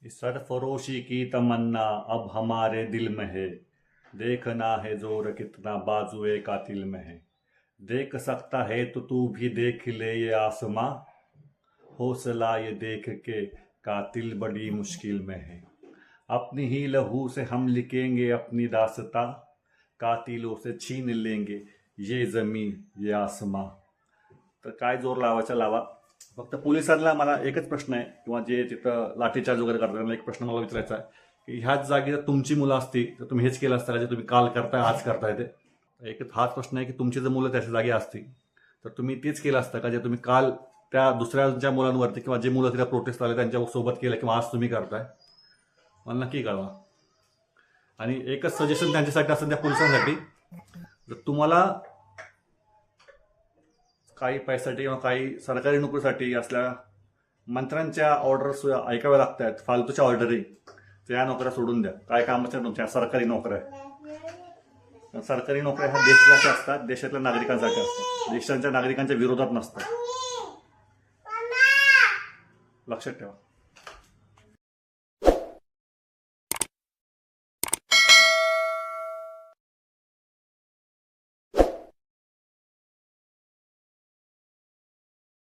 इस सरफरोशी की तमन्ना अब हमारे दिल में है। देखना है जोर कितना बाजुए कातिल में है। देख सकता है तो तू भी देख ले ये आसमां। हौसला ये देख के कातिल बड़ी मुश्किल में है। अपनी ही लहू से हम लिखेंगे अपनी दास्तां। कातिलों से छीन लेंगे ये जमीन ये आसमां. तर काय जोर लावायचा लावा. फक्त पोलिसांना मला एकच प्रश्न आहे, किंवा जे तिथं लाठीचार्ज वगैरे करतात त्यांना एक प्रश्न मला विचारायचा आहे की ह्याच जागी जर तुमची मुलं असती तर तुम्ही हेच केलं असतं का जे तुम्ही काल करताय आज करताय ते. एकच हाच प्रश्न आहे की तुमची जर मुलं त्याच्या जागी असती तर तुम्ही तेच केलं असतं का जे तुम्ही काल त्या दुसऱ्यांच्या मुलांवरती किंवा जे मुलं तिला प्रोटेस्ट आले त्यांच्या सोबत केलं किंवा आज तुम्ही करताय. मला नक्की कळवा. आणि एकच सजेशन त्यांच्यासाठी असतं त्या पोलिसांसाठी, जर तुम्हाला काही पैशासाठी किंवा काही सरकारी नोकरीसाठी असल्या मंत्र्यांच्या ऑर्डर्स ऐकाव्या लागतात, फालतूच्या ऑर्डरी, त्या नोकऱ्या सोडून द्या. काय कामाच्या तुमच्या सरकारी नोकऱ्या. सरकारी नोकऱ्या ह्या देशासाठी असतात, देशातल्या नागरिकांसाठी असतात, देशांच्या नागरिकांच्या विरोधात नसतात. लक्षात ठेवा.